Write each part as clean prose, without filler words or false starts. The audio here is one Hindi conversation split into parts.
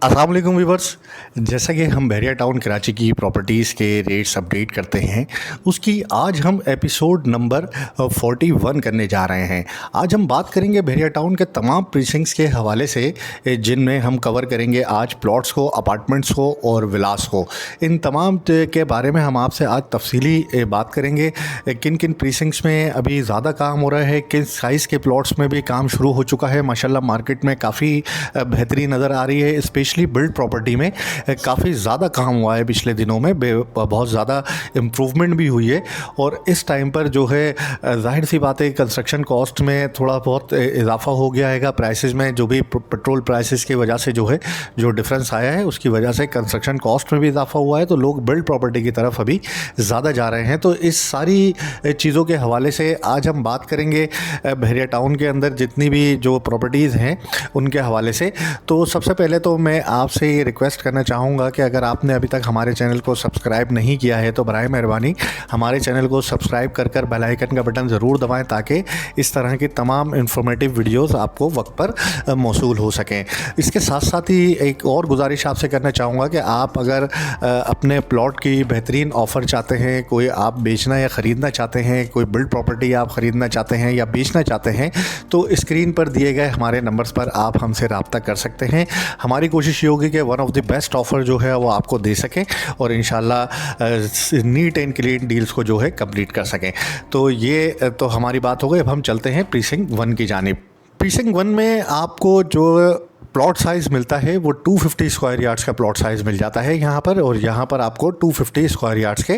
अस्सलाम वालेकुम व्यूवर्स। जैसा कि हम बहरिया टाउन कराची की प्रॉपर्टीज़ के रेट्स अपडेट करते हैं, उसकी आज हम एपिसोड नंबर 41 करने जा रहे हैं। आज हम बात करेंगे बहरिया टाउन के तमाम प्रीसिंक्ट्स के हवाले से, जिनमें हम कवर करेंगे आज प्लॉट्स को, अपार्टमेंट्स को और विलास को। इन तमाम के बारे में हम आपसे आज तफसीली बात करेंगे। किन किन प्रीसिंक्ट्स में अभी ज़्यादा काम हो रहा है, किस साइज़ के प्लॉट्स में भी काम शुरू हो चुका है। माशाल्लाह मार्केट में काफ़ी बेहतरी नज़र आ रही है। स्पेशली बिल्ड प्रॉपर्टी में काफ़ी ज़्यादा काम हुआ है पिछले दिनों में, बहुत ज़्यादा इम्प्रूवमेंट भी हुई है। और इस टाइम पर जो है जाहिर सी बात है कंस्ट्रक्शन कॉस्ट में थोड़ा बहुत इजाफा हो गया है। प्राइसेस में जो भी पेट्रोल प्राइसेस की वजह से जो है जो डिफरेंस आया है, उसकी वजह से कंस्ट्रक्शन कॉस्ट में भी इजाफा हुआ है, तो लोग बिल्ड प्रॉपर्टी की तरफ अभी ज़्यादा जा रहे हैं। तो इस सारी चीज़ों के हवाले से आज हम बात करेंगे बहरिया टाउन के अंदर जितनी भी जो प्रॉपर्टीज़ हैं उनके हवाले से। तो सबसे पहले तो मैं आपसे ये रिक्वेस्ट करना चाहूँगा कि अगर आपने अभी तक हमारे चैनल को सब्सक्राइब नहीं किया है तो बराए मेहरबानी हमारे चैनल को सब्सक्राइब कर बेल आइकन का बटन ज़रूर दबाएं, ताकि इस तरह की तमाम इन्फॉर्मेटिव वीडियोस आपको वक्त पर मौसूल हो सकें। इसके साथ साथ ही एक और गुजारिश आपसे करना चाहूँगा कि आप अगर अपने प्लॉट की बेहतरीन ऑफ़र चाहते हैं, कोई आप बेचना या ख़रीदना चाहते हैं, कोई बिल्ड प्रॉपर्टी आप ख़रीदना चाहते हैं या बेचना चाहते हैं, तो स्क्रीन पर दिए गए हमारे नंबर्स पर आप हमसे रब्ता कर सकते हैं। हमारी कोशिश ये होगी कि one of the best offer जो है वो आपको दे सकें और इंशाल्लाह नीट एंड क्लीन डील्स को जो है कंप्लीट कर सकें। तो ये तो हमारी बात हो गई। अब हम चलते हैं प्रीसिंक्ट 1 की जानिब। प्रीसिंक्ट 1 में आपको जो प्लॉट साइज़ मिलता है वो 250 स्क्वायर यार्ड्स का प्लॉट साइज़ मिल जाता है यहाँ पर, और यहाँ पर आपको 250 स्क्वायर यार्ड्स के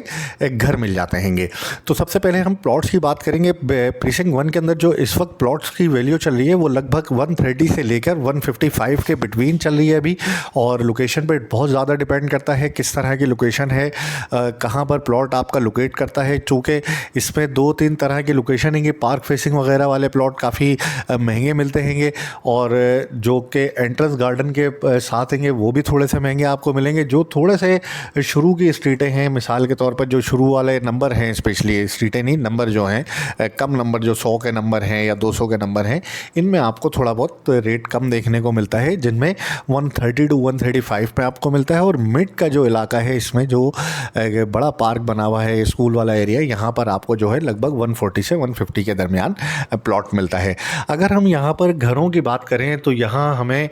एक घर मिल जाते हैंगे। तो सबसे पहले हम प्लॉट्स की बात करेंगे। प्रीसिंक्ट 1 के अंदर जो इस वक्त प्लॉट्स की वैल्यू चल रही है वो लगभग 130 से लेकर 155 के बिटवीन चल रही है अभी, और लोकेशन पर बहुत ज़्यादा डिपेंड करता है किस तरह की लोकेशन है, कहाँ पर प्लॉट आपका लोकेट करता है। चूँकि इसमें 2-3 तरह की लोकेशन हैंगी। पार्क फेसिंग वगैरह वाले प्लॉट काफ़ी महंगे मिलते हैंगे, और जो कि एंट्रेंस गार्डन के साथ हैंगे वो भी थोड़े से महंगे आपको मिलेंगे। जो थोड़े से शुरू की स्ट्रीटें हैं, मिसाल के तौर पर जो शुरू वाले नंबर हैं, स्पेशली स्ट्रीटें नहीं, नंबर जो हैं कम नंबर, जो 100 के नंबर हैं या 200 के नंबर हैं, इनमें आपको थोड़ा बहुत रेट कम देखने को मिलता है, जिनमें 130 to 135 पे आपको मिलता है। और मिड का जो इलाका है, इसमें जो बड़ा पार्क बना हुआ है, स्कूल वाला एरिया, यहाँ पर आपको जो है लगभग 140 से 150 के दरमियान प्लॉट मिलता है। अगर हम यहाँ पर घरों की बात करें तो यहाँ हमें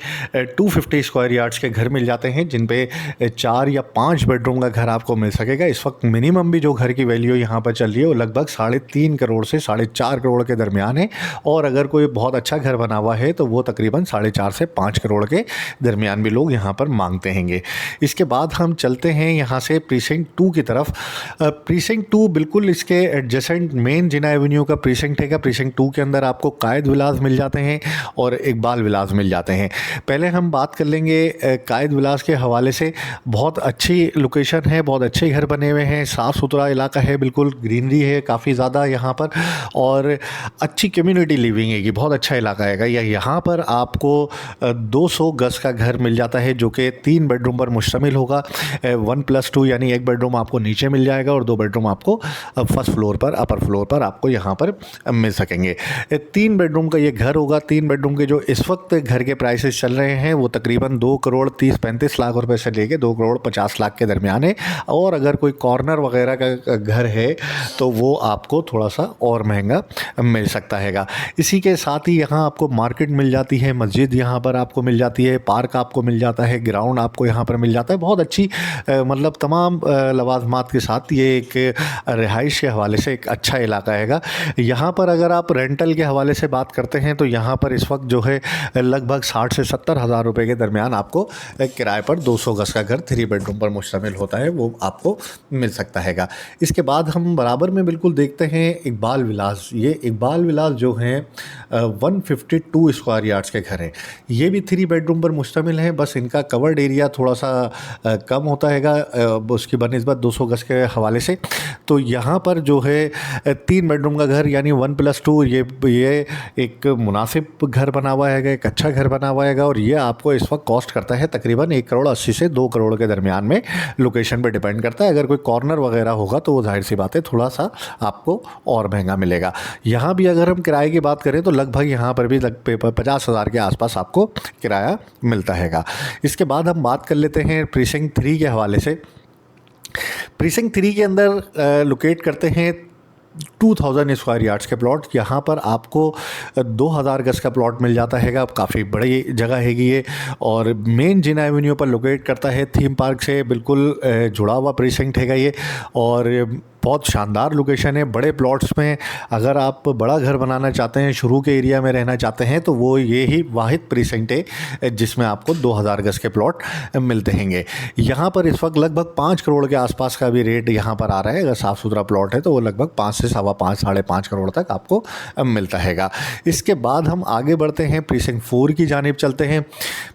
250 स्क्वायर यार्ड्स के घर मिल जाते हैं, जिन पे 4 या 5 बेडरूम का घर आपको मिल सकेगा। इस वक्त मिनिमम भी जो घर की वैल्यू यहाँ पर चल रही है वो लगभग 3.5 करोड़ से 4.5 करोड़ के दरमियान है, और अगर कोई बहुत अच्छा घर बना हुआ है तो वो तकरीबन 4.5 से 5 करोड़ के दरमियान भी लोग यहाँ पर मांगते हैंगे। इसके बाद हम चलते हैं यहाँ से प्रीसिंक्ट 2 की तरफ। प्रीसिंक्ट 2 बिल्कुल इसके एडजेसेंट मेन जिना एवेन्यू का प्रीसिंक्ट है। प्रीसिंक्ट 2 के अंदर आपको कायद विलास मिल जाते हैं और इकबाल विलास मिल जाते हैं। पहले हम बात कर लेंगे कायद विलास के हवाले से। बहुत अच्छी लोकेशन है, बहुत अच्छे घर बने हुए हैं, साफ़ सुथरा इलाका है, बिल्कुल ग्रीनरी है काफ़ी ज़्यादा यहाँ पर, और अच्छी कम्युनिटी लिविंग है। ये बहुत अच्छा इलाका है। यहाँ पर आपको 200 गज का घर मिल जाता है, जो कि 3 बेडरूम पर मुश्तमिल होगा। 1+2 यानी 1 बेडरूम आपको नीचे मिल जाएगा और 2 बेडरूम आपको फर्स्ट फ्लोर पर, अपर फ्लोर पर आपको यहाँ पर मिल सकेंगे। 3 बेडरूम का ये घर होगा। 3 बेडरूम के जो इस वक्त घर के प्राइसेस चल रहे हैं वो तकरीबन 2 करोड़ 30-35 लाख रुपए से लेके 2 करोड़ 50 लाख के दरमियान है। और अगर कोई कॉर्नर वगैरह का घर है तो वो आपको थोड़ा सा और महंगा मिल सकता हैगा। इसी के साथ ही यहाँ आपको मार्केट मिल जाती है, मस्जिद यहाँ पर आपको मिल जाती है, पार्क आपको मिल जाता है, ग्राउंड आपको यहाँ पर मिल जाता है। बहुत अच्छी मतलब तमाम लवाजमात के साथ ये एक रिहाइश के हवाले से एक अच्छा इलाका हैगा। यहाँ पर अगर आप रेंटल के हवाले से बात करते हैं तो यहाँ पर इस वक्त जो है लगभग 60 से 70 हज़ार रुपये के दरमियान आपको किराए पर 200 गज का घर 3 बेडरूम पर मुश्तमिल होता है, वो आपको मिल सकता हैगा। इसके बाद हम बराबर में बिल्कुल देखते हैं इकबाल विलास। ये इकबाल विलास जो हैं 152 स्क्वायर यार्ड्स के घर हैं। ये भी 3 बेडरूम पर मुश्तमिल हैं, बस इनका कवर्ड एरिया थोड़ा सा कम होता हैगा उसकी बनिस्बत 200 गज के हवाले से। तो यहाँ पर जो है 3 बेडरूम का घर यानी 1+2, ये एक मुनासिब घर बना हुआ है, एक अच्छा घर बना हुआ है। जाएगा और ये आपको इस वक्त कॉस्ट करता है तकरीबन 1,80,00,000 से 2 करोड़ के दरमियान में, लोकेशन पे डिपेंड करता है। अगर कोई कॉर्नर वगैरह होगा तो वो जाहिर सी बात है थोड़ा सा आपको और महंगा मिलेगा। यहाँ भी अगर हम किराए की बात करें तो लगभग यहाँ पर भी 50,000 के आसपास आपको किराया मिलता हैगा। इसके बाद हम बात कर लेते हैं प्रीसिंक्ट 3 के हवाले से। प्रीसिंक्ट 3 के अंदर लोकेट करते हैं 2000 स्क्वायर यार्ड्स के प्लॉट। यहाँ पर आपको 2000 गज का प्लॉट मिल जाता हैगा। काफ़ी बड़ी जगह हैगी ये और मेन जिना एवेन्यू पर लोकेट करता है। थीम पार्क से बिल्कुल जुड़ा हुआ प्रीसिंक्ट हैगा ये और बहुत शानदार लोकेशन है। बड़े प्लॉट्स में अगर आप बड़ा घर बनाना चाहते हैं, शुरू के एरिया में रहना चाहते हैं, तो वो ये ही वाहिद प्रीसिंक्ट है जिसमें आपको 2000 गज के प्लॉट मिलते हैंगे। यहाँ पर इस वक्त लगभग 5 करोड़ के आसपास का भी रेट यहाँ पर आ रहा है। अगर साफ़ सुथरा प्लॉट है तो वो लगभग 5 से 5.25 साढ़े 5 करोड़ तक आपको मिलता हैगा। इसके बाद हम आगे बढ़ते हैं, प्रीसिंक्ट 4 की जानिब चलते हैं।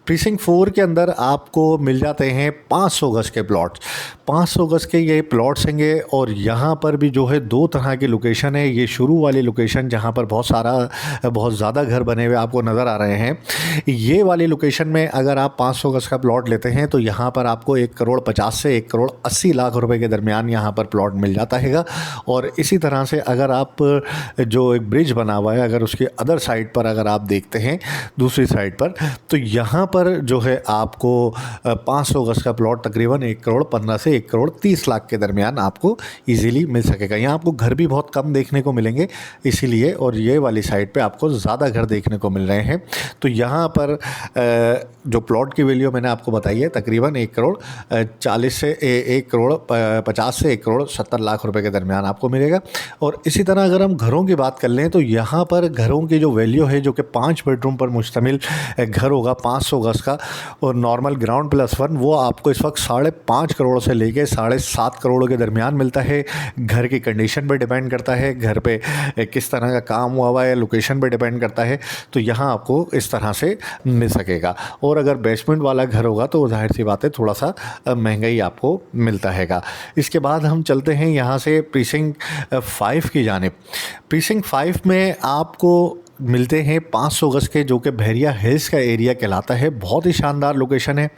प्रीसिंक्ट 4 के अंदर आपको मिल जाते हैं 500 गज के प्लॉट्स। 500 गज के ये प्लॉट्स हैंगे और यहाँ पर भी जो है 2 तरह की लोकेशन है। ये शुरू वाली लोकेशन जहाँ पर बहुत ज़्यादा घर बने हुए आपको नज़र आ रहे हैं, ये वाली लोकेशन में अगर आप 500 गज का प्लॉट लेते हैं तो यहाँ पर आपको 1,50,00,000 से 1,80,00,000 रुपए के दरमियान यहाँ पर प्लॉट मिल जाता हैगा। और इसी तरह से अगर आप जो एक ब्रिज बना हुआ है, अगर उसके अदर साइड पर अगर आप देखते हैं दूसरी साइड पर, तो यहाँ पर जो है आपको 500 गज का प्लॉट तकरीबन 1,15,00,000 से 1,30,00,000 के दरमियान आपको ईजीली मिल सकेगा। यहाँ आपको घर भी बहुत कम देखने को मिलेंगे इसीलिए, और ये वाली साइड पे आपको ज़्यादा घर देखने को मिल रहे हैं। तो यहाँ पर जो प्लॉट की वैल्यू मैंने आपको बताई है तकरीबन 1,40,00,000 से 1,50,00,000 से 1,70,00,000 रुपए के दरमियान आपको मिलेगा। और इसी तरह अगर हम घरों की बात कर लें तो यहाँ पर घरों की जो वैल्यू है, जो कि 5 बेडरूम पर मुश्तमिल घर होगा 500 गज का और नॉर्मल ग्राउंड +1, वो आपको इस वक्त 5.5 करोड़ से लेके 7.5 करोड़ के दरमियान मिलता है। घर की कंडीशन पे डिपेंड करता है, घर पे किस तरह का काम हुआ है, लोकेशन पे डिपेंड करता है। तो यहाँ आपको इस तरह से मिल सकेगा। और अगर बेसमेंट वाला घर होगा तो जाहिर सी बात है थोड़ा सा महंगा ही आपको मिलता हैगा। इसके बाद हम चलते हैं यहाँ से प्रीसिंक्ट 5 की जानिब। प्रीसिंक्ट 5 में आपको मिलते हैं 500 गज के, जो कि बहरिया हिल्स का एरिया कहलाता है। बहुत ही शानदार लोकेशन है,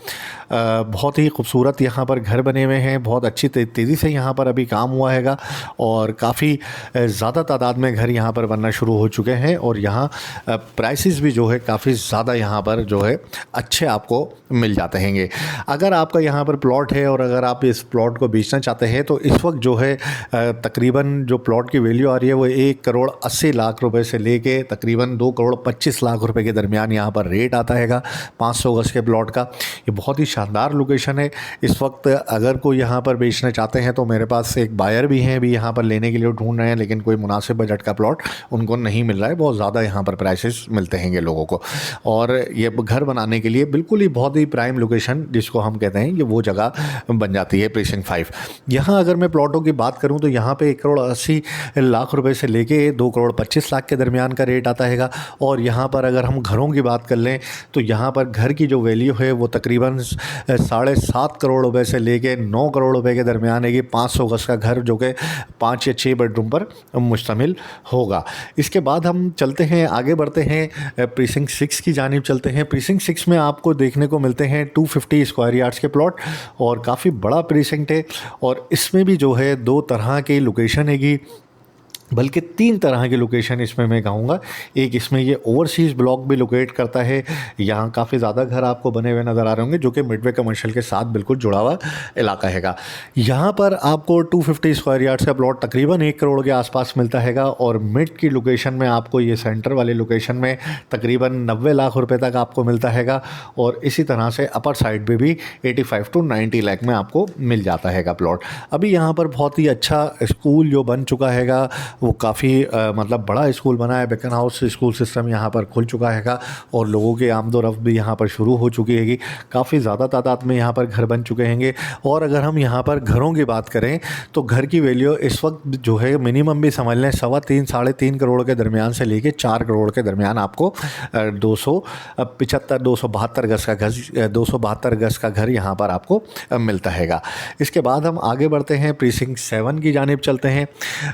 बहुत ही खूबसूरत यहाँ पर घर बने हुए हैं। बहुत अच्छी तेज़ी से यहाँ पर अभी काम हुआ हैगा और काफ़ी ज़्यादा तादाद में घर यहाँ पर बनना शुरू हो चुके हैं। और यहाँ प्राइसेस भी जो है काफ़ी ज़्यादा यहाँ पर जो है अच्छे आपको मिल जाते हैंगे। अगर आपका यहाँ पर प्लॉट है और अगर आप इस प्लॉट को बेचना चाहते हैं तो इस वक्त जो है तकरीबन जो प्लॉट की वैल्यू आ रही है वो 1,80,00,000 रुपये से लेके तकरीबन 2,25,00,000 रुपए के दरमियान यहाँ पर रेट आता हैगा 500 गज के प्लॉट का। ये बहुत ही शानदार लोकेशन है। इस वक्त अगर कोई यहाँ पर बेचना चाहते हैं तो मेरे पास एक बायर भी हैं, भी यहाँ पर लेने के लिए ढूंढ रहे हैं, लेकिन कोई मुनासिब बजट का प्लॉट उनको नहीं मिल रहा है। बहुत ज़्यादा यहाँ पर प्राइसेस मिलते हैंगे लोगों को। और ये घर बनाने के लिए बिल्कुल ही बहुत ही प्राइम लोकेशन जिसको हम कहते हैं, ये वो जगह बन जाती है प्रीसिंक्ट 5। यहाँ अगर मैं प्लॉटों की बात करूँ तो यहाँ पर 1,80,00,000 रुपये से लेके 2,25,00,000 के दरमियान का रेट आता हैगा। और यहाँ पर अगर हम घरों की बात कर लें तो यहाँ पर घर की जो वैल्यू है वो तकरीबन 7.5 करोड़ रुपए से लेके 9 करोड़ रुपए के दरमियान है कि 500 गज का घर जो कि 5 या 6 बेडरूम पर मुश्तमिल होगा। इसके बाद हम चलते हैं, आगे बढ़ते हैं, प्रीसिंक्ट 6 की जानिब चलते हैं। प्रीसिंक्ट 6 में आपको देखने को मिलते हैं 250 स्क्वायर यार्ड्स के प्लॉट और काफ़ी बड़ा प्रीसिंक्ट है। और इसमें भी जो है 2 तरह की लोकेशन हैगी, बल्कि 3 तरह की लोकेशन इसमें मैं कहूँगा। एक इसमें ये ओवरसीज़ ब्लॉक भी लोकेट करता है। यहाँ काफ़ी ज़्यादा घर आपको बने हुए नज़र आ रहे होंगे जो कि मिडवे कमर्शियल के साथ बिल्कुल जुड़ा हुआ इलाका हैगा। यहाँ पर आपको 250 स्क्वायर यार्ड्स का प्लॉट तकरीबन 1 करोड़ के आसपास मिलता हैगा। और मिड की लोकेशन में आपको ये सेंटर वाली लोकेशन में तकरीबन 90 लाख रुपये तक आपको मिलता हैगा। और इसी तरह से अपर साइड पर भी 85 to 90 लाख में आपको मिल जाता हैगा प्लॉट। अभी यहाँ पर बहुत ही अच्छा स्कूल जो बन चुका हैगा, वो काफ़ी मतलब बड़ा स्कूल बना है। बेकन हाउस स्कूल सिस्टम यहाँ पर खुल चुका हैगा और लोगों के आमदोरफ्त भी यहाँ पर शुरू हो चुकी हैगी। काफ़ी ज़्यादा तादाद में यहाँ पर घर बन चुके हैंगे। और अगर हम यहाँ पर घरों की बात करें तो घर की वैल्यू इस वक्त जो है मिनिमम भी समझ लें 3.25 साढ़े 3 करोड़ के दरमियान से लेके 4 करोड़ के दरमियान आपको 272 गज का घर यहाँ पर आपको मिलता हैगा। इसके बाद हम आगे बढ़ते हैं, प्रीसिंक्ट 7 की जानिब चलते हैं।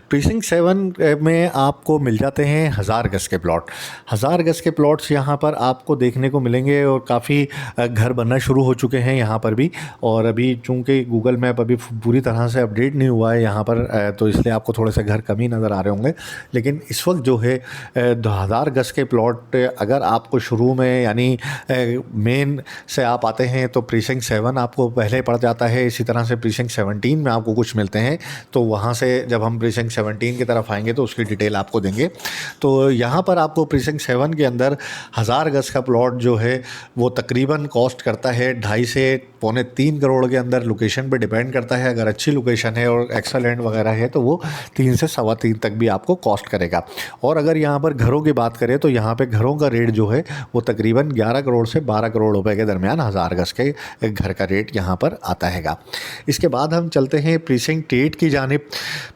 प्रीसिंक्ट 7 11 में आपको मिल जाते हैं 1000 गज के प्लॉट। 1000 गज के प्लॉट्स यहाँ पर आपको देखने को मिलेंगे और काफ़ी घर बनना शुरू हो चुके हैं यहाँ पर भी। और अभी चूँकि गूगल मैप अभी पूरी तरह से अपडेट नहीं हुआ है यहाँ पर, तो इसलिए आपको थोड़े से घर कम ही नज़र आ रहे होंगे। लेकिन इस वक्त जो है 1000 गज के प्लॉट अगर आपको शुरू में यानी मेन से आप आते हैं तो प्रीसिंक्ट 7 आपको पहले पड़ जाता है। इसी तरह से प्रीसिंक्ट 17 में आपको कुछ मिलते हैं, तो वहाँ से जब हम प्रीसिंक्ट 17 की तरफ आएंगे तो उसकी डिटेल आपको देंगे। तो यहाँ पर आपको प्रीसिंक्ट 7 के अंदर 1000 गज का प्लॉट जो है वो तकरीबन कॉस्ट करता है 2.5 से पौने 3 करोड़ के अंदर। लोकेशन पे डिपेंड करता है, अगर अच्छी लोकेशन है और एक्स्ट्रा लैंड वगैरह है तो वो 3 से 3.25 तक भी आपको कॉस्ट करेगा। और अगर यहाँ पर घरों की बात करें तो यहाँ पे घरों का रेट जो है वो तकरीबन 11 करोड़ से 12 करोड़ रुपए के दरमियान 1000 गज के घर का रेट यहाँ पर आता हैगा। इसके बाद हम चलते हैं प्रीसिंक्ट 8 की जानिब।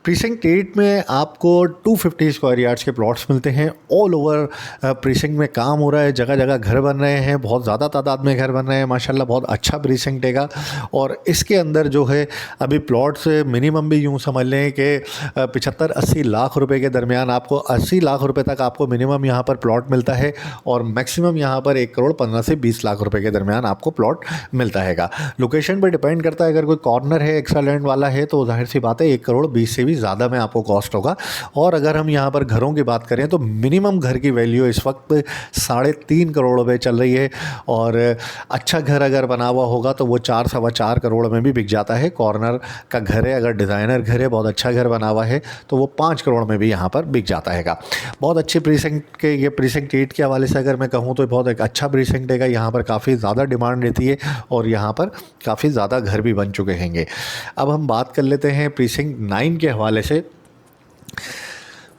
प्रीसिंक्ट 8 में आपको 250 स्क्वायर यार्ड्स के प्लॉट्स मिलते हैं। ऑल ओवर प्रीसिंक्ट में काम हो रहा है, जगह जगह घर बन रहे हैं, बहुत ज़्यादा तादाद में घर बन रहे हैं माशाल्लाह। बहुत अच्छा प्रीसिंक्ट हैगा। और इसके अंदर जो है अभी प्लॉट्स मिनिमम भी यूँ समझ लें कि 75-80 लाख रुपए के दरमियान आपको 80 लाख रुपए तक आपको मिनिमम यहाँ पर प्लॉट मिलता है और मैक्सिमम यहाँ पर 1 करोड़ 15 से 20 लाख रुपए के दरमियान आपको प्लॉट मिलता हैगा। लोकेशन पर डिपेंड करता है, अगर कोई कॉर्नर है एक्स्ट्रा लैंड वाला है तो जाहिर सी बात है 1 करोड़ 20 से भी ज़्यादा में आपको कॉस्ट होगा। और अगर हम यहाँ पर घरों की बात करें तो मिनिमम घर की वैल्यू इस वक्त 3.5 करोड़ रुपए चल रही है। और अच्छा घर अगर बना हुआ होगा तो वो 4-4.25 करोड़ में भी बिक जाता है। कॉर्नर का घर है, अगर डिज़ाइनर घर है, बहुत अच्छा घर बना हुआ है तो वो 5 करोड़ में भी यहाँ पर बिक जाता हैगा। बहुत अच्छे प्रीसिंक्ट के ये प्रीसिंक्ट 8 के हवाले से अगर मैं कहूँ तो बहुत एक अच्छा प्रीसिंक्ट हैगा। यहाँ पर काफ़ी ज़्यादा डिमांड रहती है और यहाँ पर काफ़ी ज़्यादा घर भी बन चुके हैंगे। अब हम बात कर लेते हैं प्रीसिंक्ट 9 के हवाले से।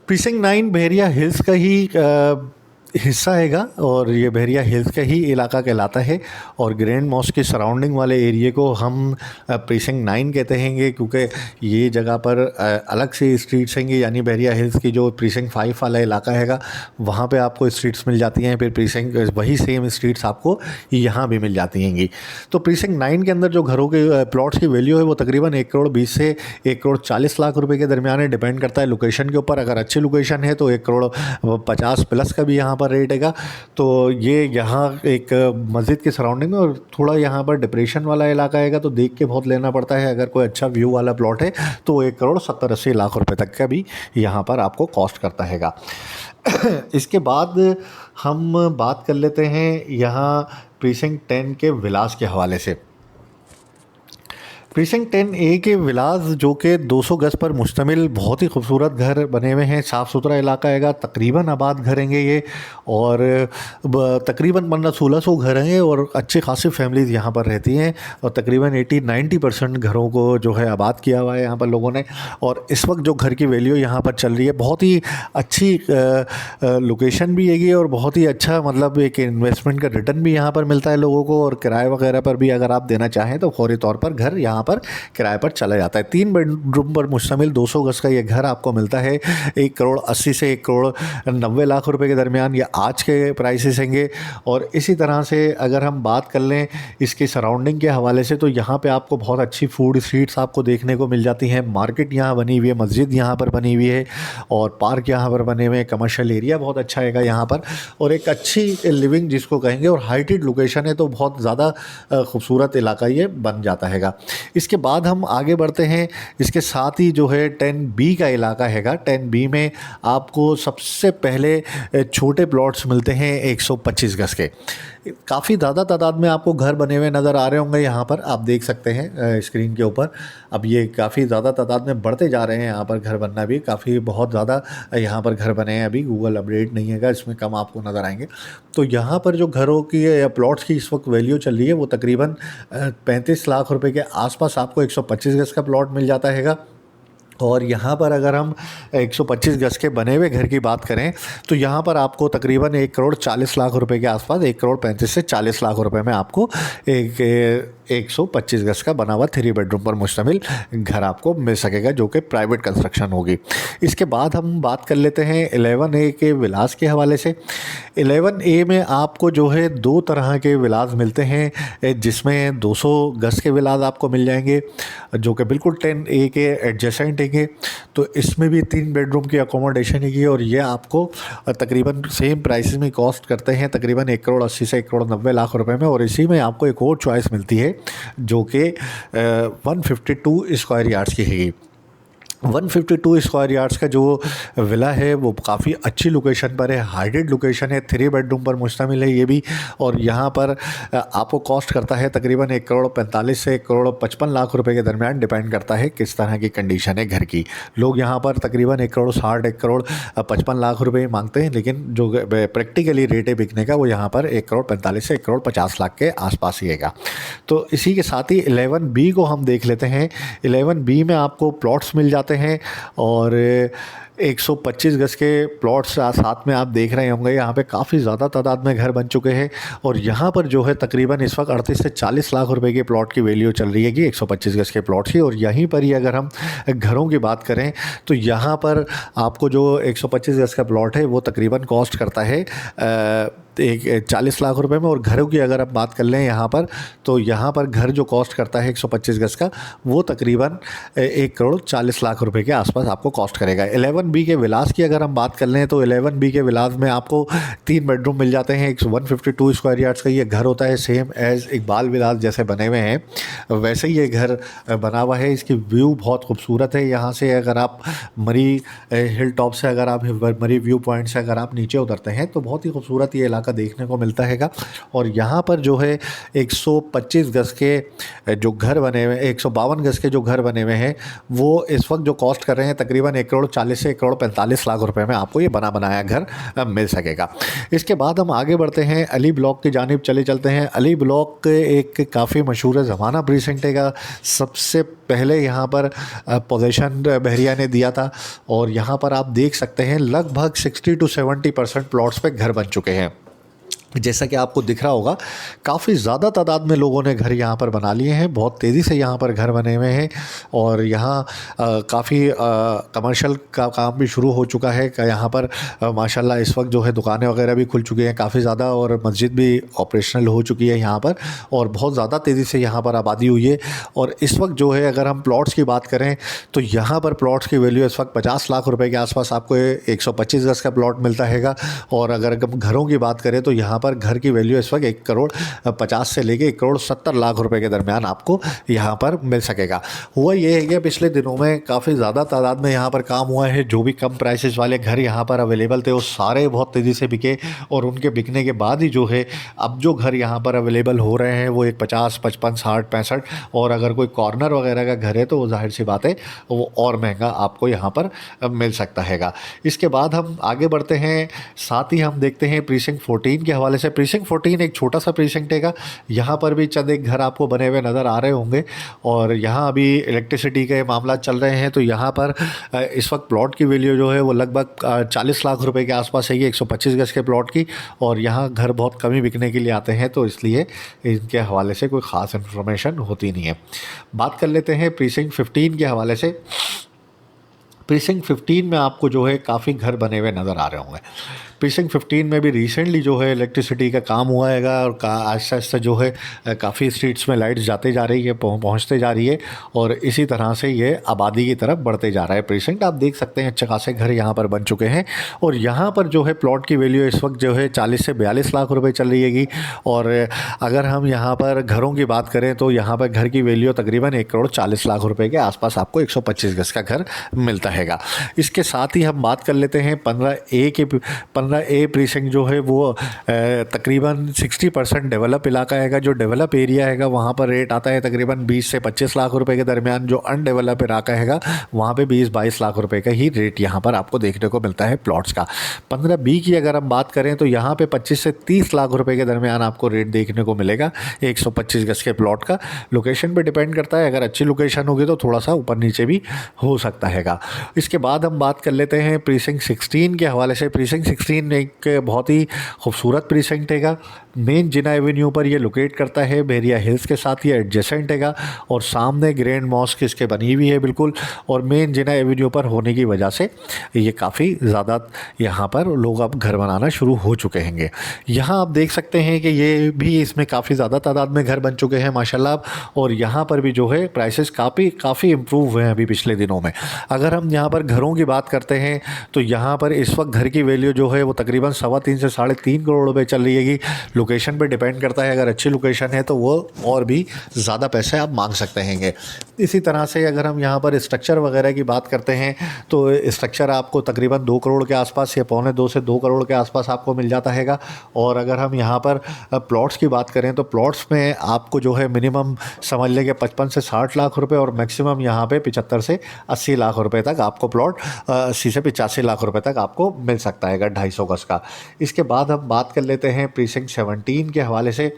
प्रीसिंक्ट 9 बहरिया हिल्स का ही हिस्सा हैगा और ये बहरिया हिल्स का ही इलाका कहलाता है। और ग्रैंड मॉस्क के सराउंडिंग वाले एरिए को हम प्रीसिंक्ट 9 कहते हैं, क्योंकि ये जगह पर अलग से स्ट्रीट्स हैंगे। यानी बहरिया हिल्स की जो प्रीसिंक्ट 5 वाला इलाका हैगा वहाँ पे आपको स्ट्रीट्स मिल जाती हैं, फिर प्रीसिंक्ट वही सेम स्ट्रीट्स आपको यहाँ भी मिल जाती हैंगी। तो प्रीसिंक्ट 9 के अंदर जो घरों के प्लॉट्स की वैल्यू है वो तकरीबन 1 करोड़ 20 से 1 करोड़ 40 लाख रुपये के दरमियान है। डिपेंड करता है लोकेशन के ऊपर। अगर अच्छी लोकेशन है तो 1 करोड़ 50 प्लस का भी यहाँ पर रेट हैगा। तो ये यहाँ एक मस्जिद के सराउंडिंग में और थोड़ा यहाँ पर डिप्रेशन वाला इलाका हैगा, तो देख के बहुत लेना पड़ता है। अगर कोई अच्छा व्यू वाला प्लॉट है तो 1 करोड़ 70-80 लाख रुपए तक का भी यहाँ पर आपको कॉस्ट करता हैगा। इसके बाद हम बात कर लेते हैं यहाँ प्रीसिंक्ट 10 के विलास के हवाले से। प्रीसिंक्ट 10A के विलास जो कि 200 गज पर मुश्तमिल बहुत ही खूबसूरत घर बने हुए हैं। साफ़ सुथरा इलाका हैगा, तकरीबन आबाद घर हैंगे ये। और तकरीबन 1500-1600 घर हैं और अच्छी खासी फैमिलीज़ यहाँ पर रहती हैं। और तकरीबन 80-90% घरों को जो है आबाद किया हुआ है यहाँ पर लोगों ने। और इस वक्त जो घर की वैल्यू यहाँ पर चल रही है, बहुत ही अच्छी लोकेशन भी हैगी और बहुत ही अच्छा मतलब एक इन्वेस्टमेंट का रिटर्न भी यहाँ पर मिलता है लोगों को। और किराए वगैरह पर भी अगर आप देना चाहें तो फौरी तौर पर घर यहाँ पर किराए पर चला जाता है। 3 बेडरूम पर मुश्तमिल 200 गज का ये घर आपको मिलता है 1 करोड़ 80 से 1 करोड़ 90 लाख रुपए के दरमियान। ये आज के प्राइसेस हैंगे। और इसी तरह से अगर हम बात कर लें इसके सराउंडिंग के हवाले से तो यहाँ पे आपको बहुत अच्छी फूड स्ट्रीट्स आपको देखने को मिल जाती हैं। मार्केट यहाँ बनी हुई है, मस्जिद यहाँ पर बनी हुई है और पार्क यहाँ पर बने हुए हैं। कमर्शियल एरिया बहुत अच्छा हैगा यहाँ पर और एक अच्छी लिविंग जिसको कहेंगे और हाइटेड लोकेशन है, तो बहुत ज़्यादा खूबसूरत इलाका ये बन जाता हैगा। इसके बाद हम आगे बढ़ते हैं। इसके साथ ही जो है 10B का इलाका हैगा। 10B में आपको सबसे पहले छोटे प्लॉट्स मिलते हैं 125 गज के। काफ़ी ज़्यादा तादाद में आपको घर बने हुए नज़र आ रहे होंगे यहाँ पर, आप देख सकते हैं स्क्रीन के ऊपर। अब ये काफ़ी ज़्यादा तादाद में बढ़ते जा रहे हैं यहाँ पर घर बनना भी। काफ़ी बहुत ज़्यादा यहाँ पर घर बने हैं। अभी गूगल अपडेट नहीं हैगा, इसमें कम आपको नज़र आएंगे। तो यहाँ पर जो घरों की या प्लॉट्स की इस वक्त वैल्यू चल रही है वो तकरीबन 35 लाख रुपए के आसपास आपको 125 गज का प्लॉट मिल जाता हैगा। और यहाँ पर अगर हम 125 गज के बने हुए घर की बात करें तो यहाँ पर आपको तकरीबन 1 करोड़ 40 लाख रुपए के आसपास 1 करोड़ 35 से 40 लाख रुपए में आपको एक 125 गज का बना हुआ 3 बेडरूम पर मुश्तमिल घर आपको मिल सकेगा, जो कि प्राइवेट कंस्ट्रक्शन होगी। इसके बाद हम बात कर लेते हैं 11A के विलास के हवाले से। 11A में आपको जो है 2 तरह के विलास मिलते हैं, जिसमें 200 गज के विलास आपको मिल जाएंगे जो कि बिल्कुल 10A के एडजेसेंट है। देखेंगे तो इसमें भी 3 बेडरूम की अकोमोडेशन है और ये आपको तकरीबन सेम प्राइस में कॉस्ट करते हैं तकरीबन 1,80,00,000 से 1,90,00,000 रुपए में। और इसी में आपको एक और चॉइस मिलती है जो कि 152 स्क्वायर यार्ड्स की है। 152 स्क्वायर यार्ड्स का जो विला है वो काफ़ी अच्छी लोकेशन पर है, हाइटेड लोकेशन है, 3 बेडरूम पर मुश्तमिल है ये भी। और यहाँ पर आपको कॉस्ट करता है तकरीबन 1,45,00,000 से 1,55,00,000 रुपए के दरमियान, डिपेंड करता है किस तरह की कंडीशन है घर की। लोग यहाँ पर तकरीबन 1,60,00,000 1,55,00,000 रुपए मांगते हैं, लेकिन जो प्रैक्टिकली रेट है बिकने का वो यहाँ पर 1,45,00,000 से 1,50,00,000 के आसपास ही है। तो इसी के साथ ही 11B को हम देख लेते हैं। 11B में आपको प्लॉट्स मिल जाते हैं और 125 गज के प्लॉट्स साथ में आप देख रहे होंगे। यहाँ पे काफ़ी ज़्यादा तादाद में घर बन चुके हैं और यहाँ पर जो है तकरीबन इस वक्त 38 से 40 लाख रुपए के प्लॉट की वैल्यू चल रही है कि 125 गज के प्लॉट्स की। और यहीं पर ही अगर हम घरों की बात करें तो यहाँ पर आपको जो 125 गज का प्लॉट है वो तकरीबन कॉस्ट करता है 40 लाख रुपए में। और घरों की अगर आप बात कर लें यहाँ पर, तो यहाँ पर घर जो कॉस्ट करता है 125 गज का वो तकरीबन 1,40,00,000 रुपए के आसपास आपको कॉस्ट करेगा। 11B के विलास की अगर हम बात कर लें तो 11B के विलास में आपको 3 बेडरूम मिल जाते हैं। 152 स्क्वायर यार्ड्स का ये घर होता है, सेम एज इकबाल विलास जैसे बने हुए हैं वैसे ही ये घर बना हुआ है। इसकी व्यू बहुत खूबसूरत है। यहाँ से अगर आप मरी हिल टॉप से अगर आप मरी व्यू पॉइंट से अगर आप नीचे उतरते हैं तो बहुत ही खूबसूरत ये का देखने को मिलता है। और यहाँ पर जो है 125 गज के जो घर बने हुए, 152 गज के जो घर बने हुए हैं वो इस वक्त जो कॉस्ट कर रहे हैं तकरीबन 1,40,00,000 से 1,45,00,000 रुपए में आपको ये बना बनाया घर मिल सकेगा। इसके बाद हम आगे बढ़ते हैं, अली ब्लॉक की जानिब चले चलते हैं। अली ब्लॉक एक काफ़ी मशहूर ज़माना प्रीसेंट है। सबसे पहले यहाँ पर पोजीशन बहरिया ने दिया था और यहाँ पर आप देख सकते हैं लगभग 60 to 70% प्लॉट्स पे घर बन चुके हैं। जैसा कि आपको दिख रहा होगा काफ़ी ज़्यादा तादाद में लोगों ने घर यहाँ पर बना लिए हैं। बहुत तेज़ी से यहाँ पर घर बने हुए हैं और यहाँ काफ़ी कमर्शियल का काम भी शुरू हो चुका है। यहाँ पर माशाल्लाह इस वक्त जो है दुकानें वगैरह भी खुल चुकी हैं काफ़ी ज़्यादा और मस्जिद भी ऑपरेशनल हो चुकी है यहाँ पर और बहुत ज़्यादा तेज़ी से यहाँ पर आबादी हुई है। और इस वक्त जो है अगर हम प्लॉट्स की बात करें तो यहाँ पर प्लॉट्स की वैल्यू इस वक्त 50 लाख रुपए के आसपास आपको 125 गज का प्लॉट मिलता है। और अगर हम घरों की बात करें तो यहाँ पर घर की वैल्यू इस वक्त 1,50,00,000 से लेके 1,70,00,000 रुपए के दरमियान आपको यहाँ पर मिल सकेगा। हुआ ये है कि पिछले दिनों में काफ़ी ज़्यादा तादाद में यहाँ पर काम हुआ है। जो भी कम प्राइसेस वाले घर यहाँ पर अवेलेबल थे वो सारे बहुत तेज़ी से बिके और उनके बिकने के बाद ही जो है अब जो घर यहाँ पर अवेलेबल हो रहे हैं वो 50, 55, 60, 65 और अगर कोई कॉर्नर वगैरह का घर है तो वो जाहिर सी बात है वो और महंगा आपको यहाँ पर मिल सकता है। इसके बाद हम आगे बढ़ते हैं, साथ ही हम देखते हैं प्रीसिंक्ट 14 के हवाले से। प्रीसिंक्ट 14 एक छोटा सा प्रीसिंक्ट है। यहाँ पर भी चंद एक घर आपको बने हुए नज़र आ रहे होंगे और यहाँ अभी इलेक्ट्रिसिटी के मामला चल रहे हैं। तो यहाँ पर इस वक्त प्लॉट की वैल्यू जो है वो लगभग 40 लाख रुपए के आसपास है 125 गज के प्लॉट की। और यहाँ घर बहुत कम ही बिकने के लिए आते हैं तो इसलिए इनके हवाले से कोई ख़ास इन्फॉर्मेशन होती नहीं है। बात कर लेते हैं प्रीसिंक्ट 15 के हवाले से। प्रीसिंक्ट 15 में आपको जो है काफ़ी घर बने हुए नज़र आ रहे होंगे। प्रीसिंक्ट 15 में भी रिसेंटली जो है इलेक्ट्रिसिटी का काम हुआ है और आहिस्ता आहिस्ता जो है काफ़ी स्ट्रीट्स में लाइट्स जाते जा रही है, पहुंचते जा रही है और इसी तरह से ये आबादी की तरफ बढ़ते जा रहा है। प्रीसिंक्ट आप देख सकते हैं अच्छे खासे घर यहाँ पर बन चुके हैं और यहाँ पर जो है प्लॉट की वैल्यू इस वक्त जो है 40 से 42 लाख रुपये चल रही है। और अगर हम यहाँ पर घरों की बात करें तो यहाँ पर घर की वैल्यू तकरीबन 1,40,00,000 रुपये के आसपास आपको 125 गज का घर मिलता है। इसके साथ ही हम बात कर लेते हैं 15A प्रीसिंक्ट जो है वो तकरीबन 60% डेवलप इलाका है। जो डेवलप एरिया है वहाँ पर रेट आता है तकरीबन 20 से 25 लाख रुपए के दरमियान। जो अनडेवलप इलाका है वहाँ पे 20-22 लाख रुपए का ही रेट यहाँ पर आपको देखने को मिलता है प्लॉट्स का। 15B की अगर हम बात करें तो यहाँ पे 25 से 30 लाख रुपए के दरमियान आपको रेट देखने को मिलेगा 125 गज के प्लॉट का। लोकेशन पे डिपेंड करता है, अगर अच्छी लोकेशन होगी तो थोड़ा सा ऊपर नीचे भी हो सकता है। इसके बाद हम बात कर लेते हैं प्रीसिंक्ट 16 के हवाले से। प्रीसिंक्ट 16 एक बहुत ही खूबसूरत प्रीसिंक्ट है। मेन जिना एवेन्यू पर ये लोकेट करता है, बहरिया हिल्स के साथ ये एडजेसेंट हैगा और सामने ग्रैंड मॉस्क इसके बनी हुई है बिल्कुल। और मेन जिना एवेन्यू पर होने की वजह से ये काफ़ी ज़्यादा यहाँ पर लोग अब घर बनाना शुरू हो चुके हैं। यहाँ आप देख सकते हैं कि ये भी इसमें काफ़ी ज़्यादा तादाद में घर बन चुके हैं माशाल्लाह। और यहाँ पर भी जो है प्राइसेस काफ़ी इम्प्रूव हुए हैं अभी पिछले दिनों में। अगर हम यहाँ पर घरों की बात करते हैं तो यहाँ पर इस वक्त घर की वैल्यू जो है वो तकरीबन 3.25 से 3.5 करोड़ रुपए चल रही है। लोकेशन पे डिपेंड करता है, अगर अच्छी लोकेशन है तो वो और भी ज़्यादा पैसे आप मांग सकते हैं। इसी तरह से अगर हम यहाँ पर स्ट्रक्चर वगैरह की बात करते हैं तो स्ट्रक्चर आपको तकरीबन 2 करोड़ के आसपास या 1.25 से 2 करोड़ के आसपास आपको मिल जाता हैगा। और अगर हम यहाँ पर प्लॉट्स की बात करें तो प्लॉट्स में आपको जो है मिनिमम समझ लें कि 55 से 60 लाख रुपए और मैक्सिमम यहाँ पे 75 से 80 लाख रुपए तक आपको प्लॉट 80 से 85 लाख रुपए तक आपको मिल सकता है 250 गज का। इसके बाद हम बात कर लेते हैं प्रीसिंक्ट 17 के हवाले से।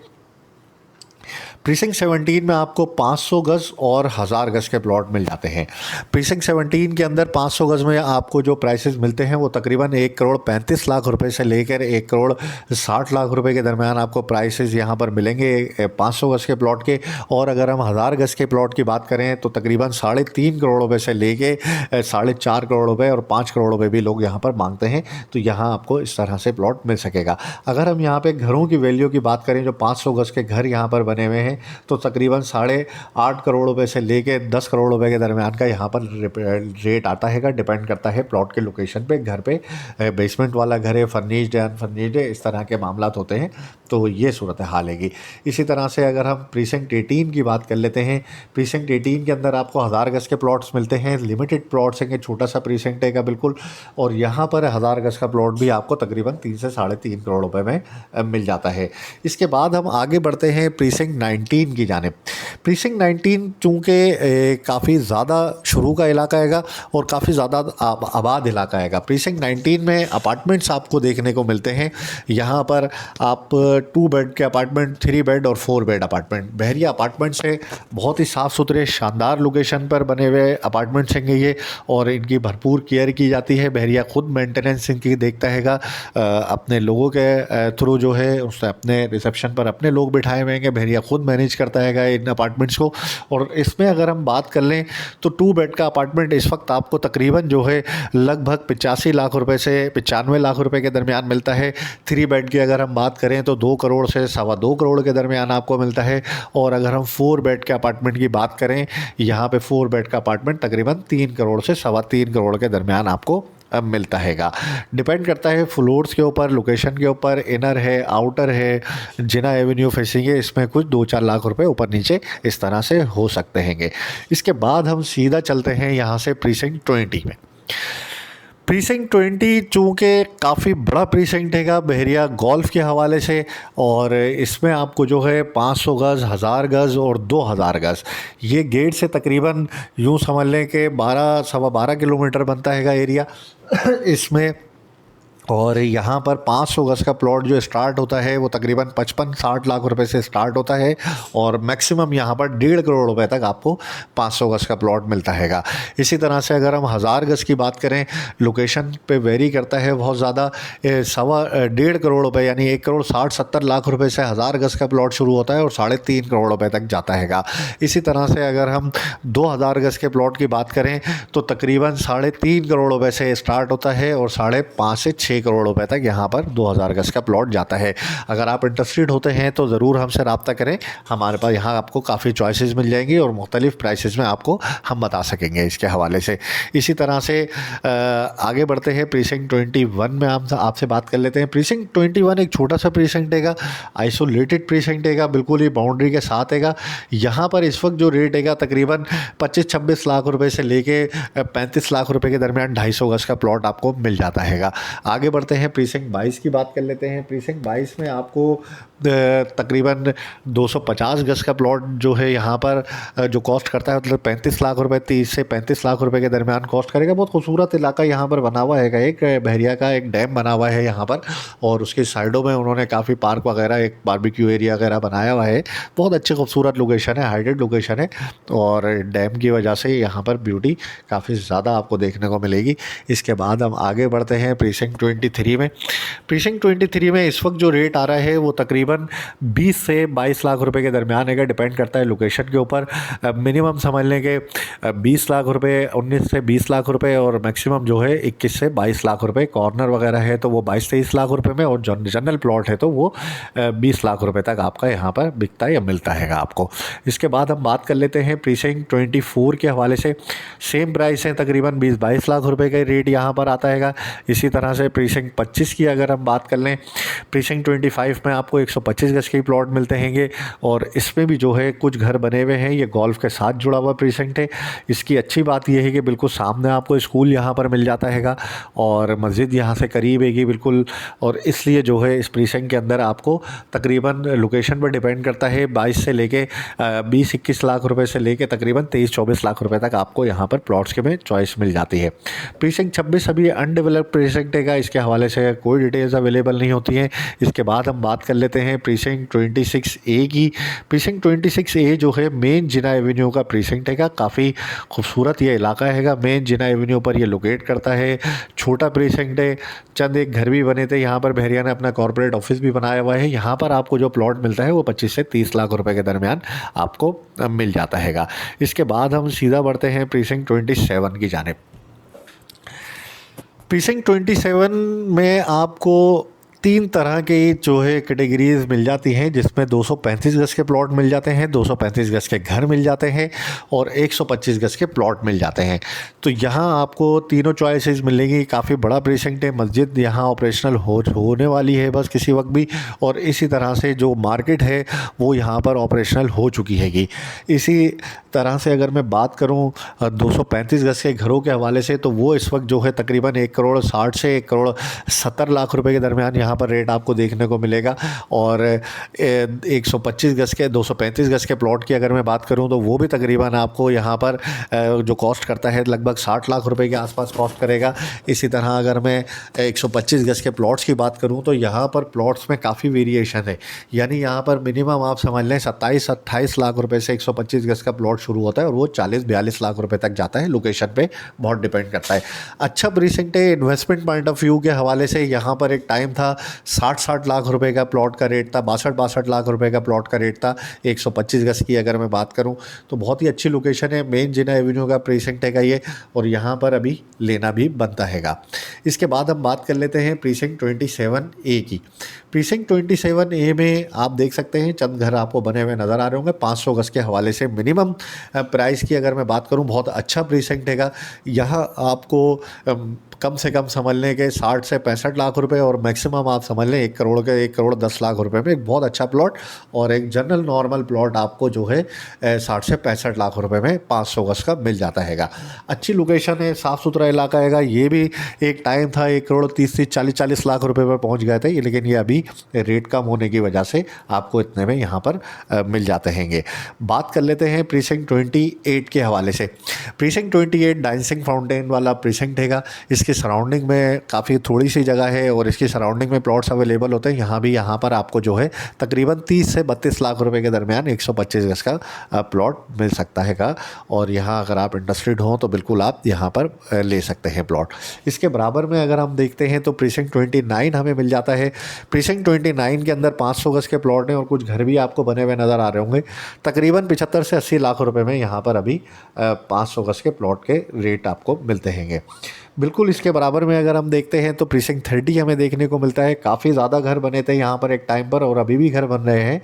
प्रीसिंक्ट 17 में आपको 500 गज़ और 1000 गज़ के प्लॉट मिल जाते हैं। प्रीसिंक्ट 17 के अंदर 500 गज़ में आपको जो प्राइसेस मिलते हैं वो तकरीबन 1 करोड़ 35 लाख रुपए से लेकर 1 करोड़ 60 लाख रुपए के दरमियान आपको प्राइसेस यहाँ पर मिलेंगे 500 गज़ के प्लॉट के। और अगर हम 1000 गज़ के प्लॉट की बात करें तो तकरीबन 3.5 करोड़ रुपये से लेके 4.5 करोड़ रुपये और 5 करोड़ रुपये भी लोग यहाँ पर मांगते हैं। तो यहाँ आपको इस तरह से प्लॉट मिल सकेगा। अगर हम यहाँ पर घरों की वैल्यू की बात करें, जो 500 गज़ के घर यहाँ पर बने हुए हैं तो तकरीबन 8.5 करोड़ रुपए से लेके 10 करोड़ रुपए के दरमियान का यहाँ पर रेट आता है। डिपेंड करता है प्लॉट के लोकेशन पे, घर पे बेसमेंट वाला घर है, फर्निश्ड है, अनफर्निश्ड है, इस तरह के मामलात होते हैं। तो ये सूरत हाल है। इसी तरह से अगर हम प्रीसिंक्ट 18 की बात कर लेते हैं, प्रीसिंक्ट 18 के अंदर आपको 1000 गज़ के प्लॉट्स मिलते हैं। लिमिटेड प्लॉट्स हैं, छोटा सा प्रीसिंक्ट है बिल्कुल। और यहाँ पर 1000 गज़ का प्लॉट भी आपको तकरीबन 3 से 3.5 करोड़ रुपए में मिल जाता है। इसके बाद हम आगे बढ़ते हैं प्रीसिंक्ट 19 की जानिब। प्रीसिंक्ट 19 चूँकि काफ़ी ज़्यादा शुरू का इलाका हैगा और काफ़ी ज़्यादा आबाद इलाका हैगा। प्रीसिंक्ट 19 में अपार्टमेंट्स आपको देखने को मिलते हैं। यहाँ पर आप 2 बेड के अपार्टमेंट, 3 बेड और 4 बेड अपार्टमेंट, बहरिया अपार्टमेंट्स है। बहुत ही साफ़ सुथरे शानदार लोकेशन पर बने हुए अपार्टमेंट्स हैं ये, और इनकी भरपूर केयर की जाती है। बहरिया खुद मेंटेनेंस इनकी देखता हैगा अपने लोगों के थ्रू जो है, उससे अपने रिसेप्शन पर अपने लोग बिठाए हुए हैं। बहरिया खुद मैनेज करता है इन अपार्टमेंट्स को। और इसमें अगर हम बात कर लें तो 2 बेड का अपार्टमेंट इस वक्त आपको तकरीबन जो है लगभग 85 लाख रुपए से 95 लाख रुपए के दरमियान मिलता है। 3 बेड की अगर हम बात करें तो 2 करोड़ से 2.25 करोड़ के दरमियान आपको मिलता है। और अगर हम 4 बेड के अपार्टमेंट की बात करें, यहाँ पे 4 बेड का अपार्टमेंट तकरीबन 3 करोड़ से 3.25 करोड़ के दरमियान आपको मिलता हैगा। डिपेंड करता है फ्लोर्स के ऊपर, लोकेशन के ऊपर, इनर है, आउटर है, जिना एवेन्यू फेसिंग है, इसमें कुछ 2-4 लाख रुपए ऊपर नीचे इस तरह से हो सकते हैं। इसके बाद हम सीधा चलते हैं यहाँ से प्रीसिंक्ट 20 में। प्रीसिंक्ट 20 चूँकि काफ़ी बड़ा प्रीसिंक्ट हैगा बहरिया गोल्फ के हवाले से, और इसमें आपको जो है 500 गज़, 1000 गज़ और 2000 गज़, ये गेट से तकरीबन यूँ समझ लें कि 12-12.5 किलोमीटर बनता हैगा एरिया इसमें। और यहाँ पर 500 गज़ का प्लॉट जो स्टार्ट होता है वो तकरीबन 55-60 लाख रुपए से स्टार्ट होता है, और मैक्सिमम यहाँ पर 1.5 करोड़ रुपए तक आपको 500 गज़ का प्लॉट मिलता हैगा। इसी तरह से अगर हम 1000 गज़ की बात करें, लोकेशन पे वेरी करता है बहुत ज़्यादा। 1.5 करोड़ रुपए यानी 1 करोड़ 60-70 लाख रुपए से 1000 गज़ का प्लॉट शुरू होता है और 3.5 करोड़ रुपए तक जाता हैगा। इसी तरह से अगर हम 2000 गज़ के प्लॉट की बात करें तो तकरीबन 3.5 करोड़ रुपए से स्टार्ट होता है और 5.5 से 6 करोड़ रुपए तक यहाँ पर 2000 गज़ का प्लॉट जाता है। अगर आप इंटरेस्टेड होते हैं तो ज़रूर हमसे रब्ता करें, हमारे पास यहाँ आपको काफ़ी चॉइसेस मिल जाएंगी और मुख्तलिफ़ प्राइसेस में आपको हम बता सकेंगे इसके हवाले से। इसी तरह से आगे बढ़ते हैं प्रीसिंक्ट 21 में आपसे बात कर लेते हैं। प्रीसिंक्ट 21 एक छोटा सा प्रीसिंक्ट हैगा, आइसोलेटेड प्रीसिंक्ट हैगा, बिल्कुल ही बाउंड्री के साथ हैगा। यहाँ पर इस वक्त जो रेट हैगा तकरीबन 25-26 लाख रुपए से लेके 35 लाख रुपए के दरमियान 250 गज़ का प्लॉट आपको मिल जाता हैगा। आगे बढ़ते हैं प्रीसिंक्ट 22 की बात कर लेते हैं। प्रीसिंक्ट 22 में आपको तकरीबन 250 गज़ का प्लॉट जो है यहाँ पर जो कॉस्ट करता है मतलब 35 लाख रुपए, 30 से 35 लाख रुपए के दरमियान कॉस्ट करेगा। बहुत खूबसूरत इलाका यहाँ पर बना हुआ है। एक बहरिया का एक डैम बना हुआ है यहाँ पर, और उसके साइडों में उन्होंने काफ़ी पार्क वगैरह, एक बारबेक्यू एरिया वगैरह बनाया हुआ है। बहुत अच्छी खूबसूरत लोकेशन है, हाइटेड लोकेशन है, और डैम की वजह से यहाँ पर ब्यूटी काफ़ी ज़्यादा आपको देखने को मिलेगी। इसके बाद हम आगे बढ़ते हैं प्रीसिंक्ट 23 में। प्रीसिंक्ट 23 में इस वक्त जो रेट आ रहा है वो तकरीबन 20 से 22 लाख रुपए के दरमियान है, डिपेंड करता है लोकेशन के ऊपर। मिनिमम समझ लें कि 20 लाख रुपए, 19 से 20 लाख रुपए, और मैक्सिमम जो है 21 से 22 लाख रुपए। कॉर्नर वगैरह है तो वो 22-23 लाख रुपए में, और जनरल प्लॉट है तो वो 20 लाख रुपए तक आपका यहाँ पर बिकता है या मिलता है आपको। इसके बाद हम बात कर लेते हैं प्रीसिंक्ट 24 के हवाले से। सेम प्राइस है, तकरीबन 20-22 लाख रुपए का रेट यहाँ पर आता है। इसी तरह से प्रीसिंक्ट 25 की अगर हम बात कर लें, प्रीसिंक्ट 25 में आपको 125 गज के प्लॉट मिलते हैं, और इसमें भी जो है कुछ घर बने हुए हैं। ये गोल्फ के साथ जुड़ा हुआ प्रीसिंक्ट है। इसकी अच्छी बात यह है कि बिल्कुल सामने आपको स्कूल यहाँ पर मिल जाता है, और मस्जिद यहाँ से करीब है बिल्कुल, और इसलिए जो है इस प्रीसिंक्ट के अंदर आपको तकरीबन लोकेशन पर डिपेंड करता है 22 से लेके 20-21 लाख रुपए से लेके तकरीबन 23-24 लाख रुपए तक आपको यहाँ पर प्लॉट्स के में चॉइस मिल जाती है। प्रीसिंक्ट 26 अभी अनडेवलप्ड प्रीसिंक्ट है, इसके हवाले से कोई डिटेल्स अवेलेबल नहीं होती हैं। इसके बाद हम बात कर लेते हैं प्रीसिंक्ट 26A की। प्रीसिंक्ट 26A जो है मेन जिना एवेन्यू का प्रीसिंक्ट है, काफ़ी खूबसूरत ये इलाका है। मेन जिना एवेन्यू पर ये लोकेट करता है। छोटा प्रीसिंक्ट है, चंद एक घर भी बने थे यहाँ पर। बहरिया ने अपना कॉर्पोरेट ऑफिस भी बनाया हुआ है। यहाँ पर आपको जो प्लॉट मिलता है वो 25 से 30 लाख रुपए के दरमियान आपको मिल जाता है। इसके बाद हम सीधा बढ़ते हैं प्रीसिंक्ट 27 की जानिब। प्रीसिंक्ट 27 में आपको 3 तरह के जो है कैटेगरीज मिल जाती हैं, जिसमें 235 गज के प्लॉट मिल जाते हैं, 235 गज के घर मिल जाते हैं, और 125 गज के प्लॉट मिल जाते हैं। तो यहाँ आपको तीनों चॉइसेस मिलेंगी। काफ़ी बड़ा प्रीसिंक्ट है, मस्जिद यहाँ ऑपरेशनल होने वाली है बस किसी वक्त भी, और इसी तरह से जो मार्केट है वो यहाँ पर ऑपरेशनल हो चुकी हैगी। इसी तरह से अगर मैं बात करूँ 235 गज के घरों के हवाले से, तो वो इस वक्त जो है तकरीबन 1 करोड़ 60 से 1 करोड़ 70 लाख रुपए के दरमियान यहाँ पर रेट आपको देखने को मिलेगा। और 125 गज के 235 गज के प्लॉट की अगर मैं बात करूँ तो वो भी तकरीबन आपको यहाँ पर जो कॉस्ट करता है लगभग 60 लाख रुपए के आसपास कॉस्ट करेगा। इसी तरह अगर मैं 125 गज के प्लॉट्स की बात करूँ तो यहाँ पर प्लॉट्स में काफ़ी वेरिएशन है, यानी यहाँ पर मिनिमम आप समझ लें 27-28 लाख रुपए से 125 गज का प्लॉट शुरू होता है, और वो 40-42 लाख रुपए तक जाता है। लोकेशन पे बहुत डिपेंड करता है। अच्छा प्रीसिंक्ट है इन्वेस्टमेंट पॉइंट ऑफ व्यू के हवाले से। यहाँ पर एक टाइम था 60-60 लाख रुपए का प्लॉट का रेट था, 62-62 लाख रुपए का प्लॉट का रेट था 125 गज की अगर मैं बात करूं तो। बहुत ही अच्छी लोकेशन है, मेन जिना एवेन्यू का प्रीसिंक्ट है ये, और यहाँ पर अभी लेना भी बनता हैगा। इसके बाद हम बात कर लेते हैं प्रीसिंक्ट 27A की। प्रीसिंक्ट 27A में आप देख सकते हैं चंद घर आपको बने हुए नज़र आ रहे होंगे 500 गज के हवाले से। मिनिमम प्राइस की अगर मैं बात करूं, बहुत अच्छा प्रीसिंक्ट हैगा। यहाँ आपको कम से कम समझ लें कि 60 से 65 लाख रुपए, और मैक्सिमम आप समझ लें 1 करोड़ के 1 करोड़ 10 लाख रुपए में एक बहुत अच्छा प्लॉट, और एक जनरल नॉर्मल प्लॉट आपको जो है 60 से 65 लाख रुपए में 500 गज का मिल जाता हैगा। अच्छी लोकेशन है, साफ़ सुथरा इलाका हैगा। ये भी एक टाइम था 1 करोड़ 30 से 40 लाख रुपए पर पहुँच गए थे, लेकिन ये अभी रेट कम होने की वजह से आपको इतने में यहाँ पर मिल जाते हैंगे। बात कर लेते हैं प्रीसिंक्ट 28 के हवाले से। प्रीसिंक्ट 28 डांसिंग फाउंटेन वाला प्रीसिंक्ट हैगा। इसके सराउंडिंग में काफ़ी थोड़ी सी जगह है, और इसकी सराउंडिंग में प्लॉट्स अवेलेबल होते हैं। यहाँ पर आपको जो है तकरीबन 30 से 32 लाख रुपए के दरमियान 125 गज का प्लॉट मिल सकता हैगा, और यहाँ अगर आप इंटरेस्टेड हों तो बिल्कुल आप यहाँ पर ले सकते हैं प्लॉट। इसके बराबर में अगर हम देखते हैं तो प्रीसिंक्ट 29 हमें मिल जाता है। प्रीसिंक्ट 29 के अंदर 500 गज के प्लॉट हैं, और कुछ घर भी आपको बने हुए नज़र आ रहे होंगे। तकरीबन 75 से 80 लाख रुपए में यहाँ पर अभी 500 गज के प्लॉट के रेट आपको मिलते हैंगे। बिल्कुल इसके बराबर में अगर हम देखते हैं तो प्रीसिंक्ट 30 हमें देखने को मिलता है। काफ़ी ज़्यादा घर बने थे यहाँ पर एक टाइम पर, और अभी भी घर बन रहे हैं।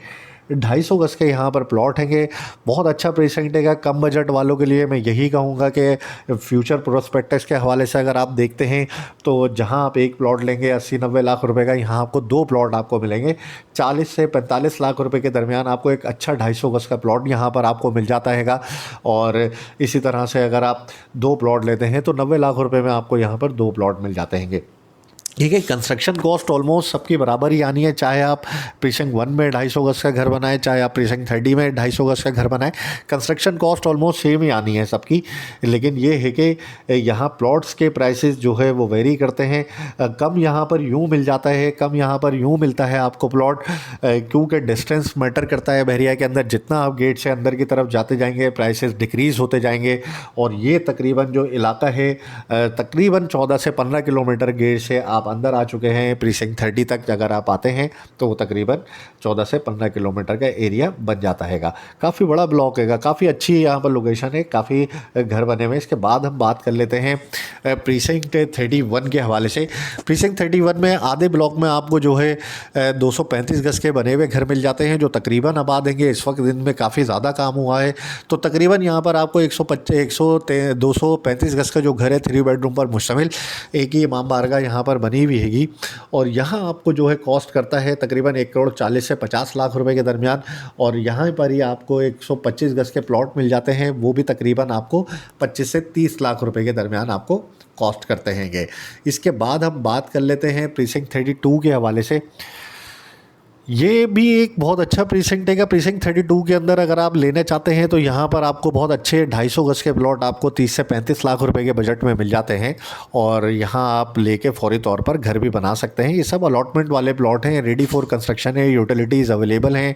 250 गज के यहाँ पर प्लॉट हैंगे। बहुत अच्छा प्रीसिंक्ट है। कम बजट वालों के लिए मैं यही कहूँगा कि फ्यूचर प्रोस्पेक्टस के हवाले से अगर आप देखते हैं तो जहाँ आप एक प्लॉट लेंगे 80-90 लाख रुपए का, यहाँ आपको 2 प्लॉट आपको मिलेंगे 40 से 45 लाख रुपए के दरमियान। आपको एक अच्छा 250 गज का प्लॉट यहाँ पर आपको मिल जाता हैगा। और इसी तरह से अगर आप 2 प्लॉट लेते हैं तो 90 लाख रुपये में आपको यहाँ पर 2 प्लॉट मिल जाते हैंगे। ठीक है, कंस्ट्रक्शन कॉस्ट ऑलमोस्ट सबकी बराबर ही आनी है, चाहे आप प्रीसिंक्ट 1 में 250 गज का घर बनाएं, चाहे आप प्रीसिंक्ट 30 में 250 गज का घर बनाएं। कंस्ट्रक्शन कॉस्ट ऑलमोस्ट सेम ही आनी है सबकी, लेकिन ये है कि यहाँ प्लॉट्स के प्राइसेस जो है वो वेरी करते हैं। कम यहाँ पर यूँ मिल जाता है, कम यहाँ पर यूँ मिलता है आपको प्लॉट, क्योंकि डिस्टेंस मैटर करता है। बहरिया के अंदर जितना आप गेट से अंदर की तरफ जाते जाएंगे प्राइसेस डिक्रीज़ होते जाएंगे, और ये तकरीबन जो इलाका है तकरीबन 14 से 15 किलोमीटर गेट से आप अंदर आ चुके हैं प्रीसिंक्ट 30 तक अगर आप आते हैं तो वो तकरीबन 14 से 15 किलोमीटर का एरिया बन जाता हैगा। काफ़ी बड़ा ब्लॉक हैगा, काफ़ी अच्छी यहाँ पर लोकेशन है, काफ़ी घर बने हुए हैं। इसके बाद हम बात कर लेते हैं प्रीसिंक्ट 31 के हवाले से। प्रीसिंक्ट 31 में आधे ब्लॉक में आपको जो है 235 गज के बने हुए घर मिल जाते हैं जो तकरीबन आबाद हैंगे। इस वक्त दिन में काफ़ी ज़्यादा काम हुआ है तो तकरीबन यहाँ पर आपको 235 गज का जो घर है 3 बेडरूम पर मुश्तमिल, एक ही इमाम बारगाह यहाँ पर बनी हुई हैगी। और यहाँ आपको जो है कॉस्ट करता है तकरीबन 1 करोड़ 40 से 50 लाख रुपए के दरमियान। और यहाँ पर ही आपको 125 गज के प्लॉट मिल जाते हैं, वो भी तकरीबन आपको 25 से 30 लाख रुपए के दरमियान आपको कॉस्ट करते हैंगे। इसके बाद हम बात कर लेते हैं प्रीसिंक्ट 32 के हवाले से। ये भी एक बहुत अच्छा प्रीसिंक्ट है। प्रीसिंक्ट 32 के अंदर अगर आप लेना चाहते हैं तो यहाँ पर आपको बहुत अच्छे 250 गज के प्लॉट आपको 30 से 35 लाख रुपए के बजट में मिल जाते हैं और यहाँ आप लेके फौरी तौर पर घर भी बना सकते हैं। ये सब अलॉटमेंट वाले प्लॉट हैं, रेडी फॉर कंस्ट्रक्शन है, यूटिलिटीज़ अवेलेबल हैं।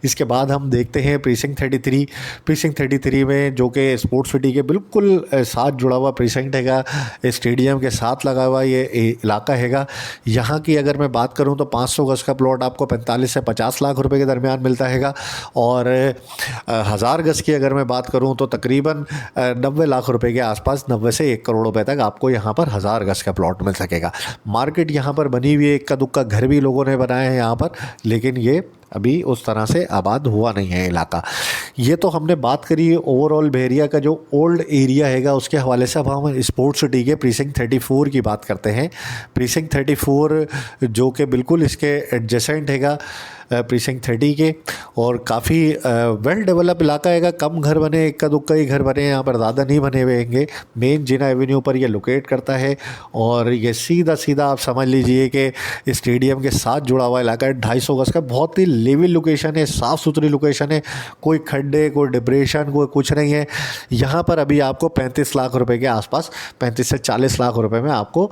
इसके बाद हम देखते हैं प्रीसिंक्ट 33। प्रीसिंक्ट 33 में जो कि स्पोर्ट्स सिटी के बिल्कुल साथ जुड़ा हुआ प्रीसिंक्ट हैगा, स्टेडियम के साथ लगा हुआ ये इलाका हैगा। यहाँ की अगर मैं बात करूँ तो 500 गज का प्लॉट आपको 45 से 50 लाख रुपए के दरमियान मिलता हैगा और 1000 गज की अगर मैं बात करूं तो तकरीबन 90 लाख रुपए के आसपास, 90 से 1 करोड़ रुपए तक आपको यहां पर 1000 गज का प्लॉट मिल सकेगा। मार्केट यहां पर बनी हुई है, इक्का दुक्का घर भी लोगों ने बनाए हैं यहां पर, लेकिन ये अभी उस तरह से आबाद हुआ नहीं है इलाका। ये तो हमने बात करी ओवरऑल बहरिया का जो ओल्ड एरिया हैगा उसके हवाले से। अब हम स्पोर्ट्स सिटी के प्रीसिंक्ट 34 की बात करते हैं। प्रीसिंक्ट 34 जो कि बिल्कुल इसके एडजेसेंट हैगा प्रीसिंक्ट 30 के और काफ़ी वेल डेवलप इलाका हैगा। कम घर बने, इक्का दुक्का ही घर बने, यहाँ पर ज़्यादा नहीं बने हुए हैंगे। मेन जिना एवेन्यू पर ये लोकेट करता है और ये सीधा सीधा आप समझ लीजिए कि स्टेडियम के साथ जुड़ा हुआ इलाका है। 250 गज का बहुत ही लेवल लोकेशन है, साफ़ सुथरी लोकेशन है, कोई खड्डे, कोई डिप्रेशन, कोई कुछ नहीं है। यहाँ पर अभी आपको 35 लाख रुपए के आसपास, 35 से 40 लाख रुपए में आपको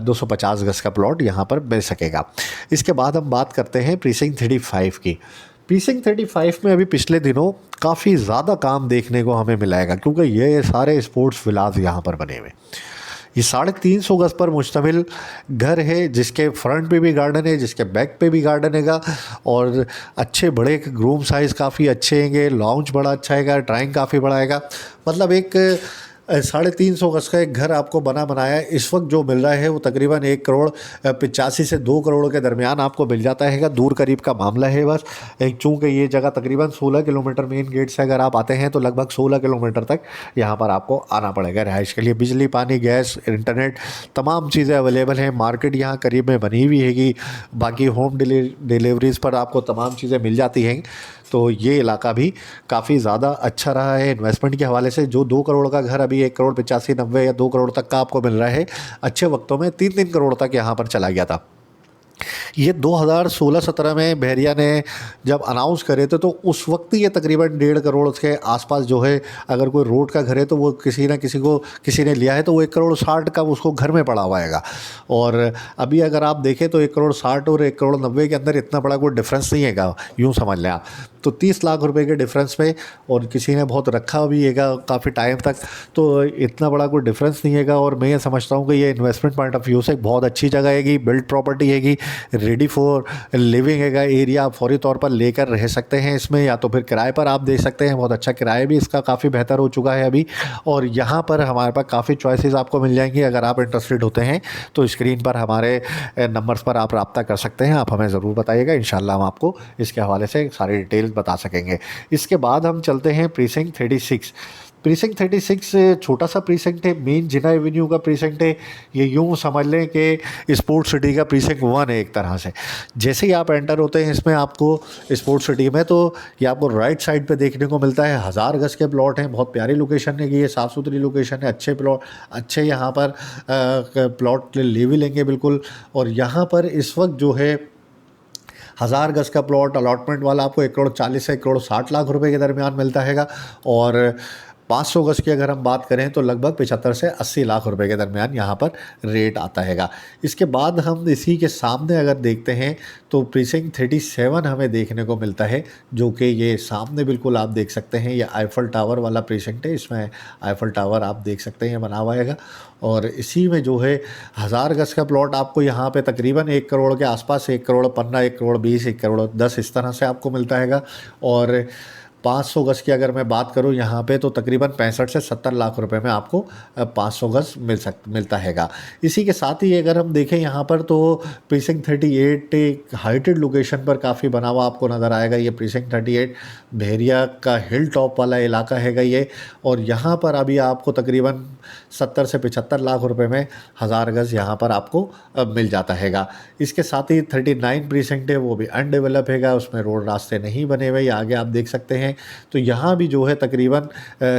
250 गज का प्लॉट यहाँ पर मिल सकेगा। इसके बाद हम बात करते हैं प्रीसिंक्ट 35 की। प्रीसिंक्ट 35 में अभी पिछले दिनों काफ़ी ज़्यादा काम देखने को हमें मिलाएगा क्योंकि ये सारे स्पोर्ट्स विलास यहाँ पर बने हुए। ये 350 गज पर मुश्तमिल घर है जिसके फ्रंट पे भी गार्डन है, जिसके बैक पे भी गार्डन हैगा और अच्छे बड़े रूम साइज़ काफ़ी अच्छे हैंगे, लॉन्च बड़ा अच्छा हैगा, ड्राइंग काफ़ी बड़ा हैगा। मतलब एक 350 गज का एक घर आपको बना बनाया इस वक्त जो मिल रहा है वो तकरीबन 1 करोड़ 85 से 2 करोड़ के दरमियान आपको मिल जाता हैगा। दूर करीब का मामला है बस। चूँकि ये जगह तकरीबन 16 किलोमीटर मेन गेट से अगर आप आते हैं तो लगभग 16 किलोमीटर तक यहाँ पर आपको आना पड़ेगा रिहाइश के लिए। बिजली, पानी, गैस, इंटरनेट तमाम चीज़ें अवेलेबल हैं। मार्केट यहाँ करीब में बनी हुई हैगी। बाकी होम डिलीवरीज़ पर आपको तमाम चीज़ें मिल जाती हैं। तो ये इलाका भी काफ़ी ज़्यादा अच्छा रहा है इन्वेस्टमेंट के हवाले से। जो 2 करोड़ का घर अभी 1 करोड़ 85, 90 या 2 करोड़ तक का आपको मिल रहा है, अच्छे वक्तों में 3-3 करोड़ तक यहाँ पर चला गया था। ये 2016-17 में बहरिया ने जब अनाउंस करे थे तो उस वक्त ये तकरीबन 1.5 करोड़ के आसपास जो है, अगर कोई रोड का घर है तो वो किसी ने लिया है तो वो 1 करोड़ 60 का उसको घर में पड़ा हुआ हैगा। और अभी अगर आप देखें तो 1 करोड़ 60 और 1 करोड़ 90 के अंदर इतना बड़ा कोई डिफरेंस नहीं हैगा, यूँ समझ लें आप। तो 30 लाख रुपए के डिफरेंस में, और किसी ने बहुत रखा भी हैगा काफ़ी टाइम तक, तो इतना बड़ा कोई डिफरेंस नहीं हैगा। और मैं ये समझता हूँ कि ये इन्वेस्टमेंट पॉइंट ऑफ व्यू से बहुत अच्छी जगह हैगी, बिल्ड प्रॉपर्टी हैगी, रेडी फॉर लिविंग हैगा एरिया। आप फौरी तौर पर लेकर रह सकते हैं इसमें, या तो फिर किराए पर आप दे सकते हैं। बहुत अच्छा किराया भी इसका काफ़ी बेहतर हो चुका है अभी। और यहाँ पर हमारे पास काफ़ी चॉइसेस आपको मिल जाएंगी। अगर आप इंटरेस्टेड होते हैं तो स्क्रीन पर हमारे नंबर्स पर आप रब्ता कर सकते हैं। आप हमें ज़रूर बताइएगा, इंशाल्लाह हम आपको इसके हवाले से सारी डिटेल्स बता सकेंगे। इसके बाद हम चलते हैं प्रीसिंक्ट 36। प्रीसिंक्ट 36 छोटा सा प्रीसिंक्ट है, मेन जिना एवेन्यू का प्रीसिंक्ट है। ये यूँ समझ लें कि स्पोर्ट्स सिटी का प्रीसिंक्ट 1 है एक तरह से। जैसे ही आप एंटर होते हैं इसमें, आपको स्पोर्ट्स सिटी में, तो ये आपको राइट साइड पे देखने को मिलता है 1000 गज के प्लॉट हैं। बहुत प्यारी लोकेशन है, ये साफ़ सुथरी लोकेशन है, अच्छे प्लॉट, अच्छे यहाँ पर प्लॉट ले भी लेंगे बिल्कुल। और यहाँ पर इस वक्त जो है 1000 गज का प्लॉट अलॉटमेंट वाला आपको 1 करोड़ 40 से 1 करोड़ 60 लाख रुपए के दरमियान मिलता हैगा। और 500 गज़ की अगर हम बात करें तो लगभग 75 से 80 लाख रुपए के दरमियान यहाँ पर रेट आता हैगा। इसके बाद हम इसी के सामने अगर देखते हैं तो प्रीसिंक्ट 37 हमें देखने को मिलता है, जो कि ये सामने बिल्कुल आप देख सकते हैं, ये आईफल टावर वाला प्रीसिंक्ट है। इसमें आईफल टावर आप देख सकते हैं बना हुआ हैगा, और इसी में जो है 1000 गज़ का प्लॉट आपको यहाँ पे तकरीबन 1 करोड़ के आसपास, 1 करोड़ 15, 1 करोड़ 20, 1 करोड़ 10 इस तरह से आपको मिलता हैगा। और 500 गज़ की अगर मैं बात करूं यहाँ पे तो तकरीबन 65 से 70 लाख रुपए में आपको 500 गज़ मिलता हैगा। इसी के साथ ही अगर हम देखें यहाँ पर तो प्रीसिंक्ट 38 एक हाइटेड लोकेशन पर काफ़ी बना हुआ आपको नज़र आएगा। ये प्रीसिंक्ट 38 बहरिया का हिल टॉप वाला इलाका हैगा ये, और यहाँ पर अभी आपको तकरीबन 70 से 75 लाख रुपए में 1000 गज़ यहाँ पर आपको मिल जाता हैगा। इसके साथ ही 39 प्रीसिंक्ट है, वो भी अनडेवलप हैगा, उसमें रोड रास्ते नहीं बने हुए, आगे आप देख सकते हैं। तो यहाँ भी जो है तकरीबन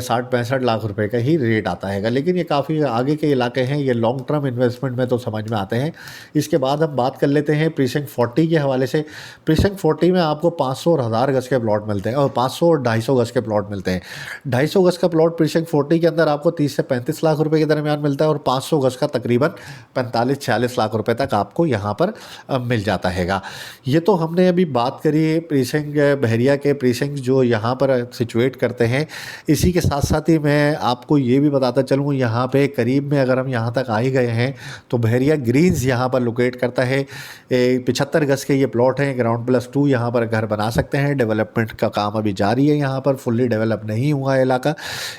60-65 लाख रुपए का ही रेट आता हैगा, लेकिन ये काफ़ी आगे के इलाके हैं, ये लॉन्ग टर्म इन्वेस्टमेंट में तो समझ में आते हैं। इसके बाद हम बात कर लेते हैं प्रीसिंक्ट 40 के हवाले से। प्रीसिंक्ट 40 में आपको 500 और 1000 गज़ के प्लॉट मिलते हैं, और 500 और 250 गज़ के प्लॉट मिलते हैं। 250 गज़ का प्लॉट प्रीसिंक्ट 40 के अंदर आपको 30 से 35 लाख रुपए के दरमियान मिलता है, और 500 गज़ का तकरीबन 45-46 लाख रुपए तक आपको यहाँ पर मिल जाता हैगा। ये तो हमने अभी बात करी प्रीसिंक्ट बहरिया के प्रीसिंक्ट जो यहाँ पर सिचुएट करते हैं। इसी के साथ साथ ही मैं आपको ये भी बताता चलूँ, यहाँ पे करीब में अगर हम यहाँ तक आ ही गए हैं तो बहरिया ग्रीन्स यहाँ पर लोकेट करता है। 75 गज़ के ये प्लॉट हैं, ग्राउंड प्लस 2 यहाँ पर घर बना सकते हैं। डेवलपमेंट का काम अभी जारी है, यहाँ पर फुल्ली डेवलप नहीं हुआ है इलाका।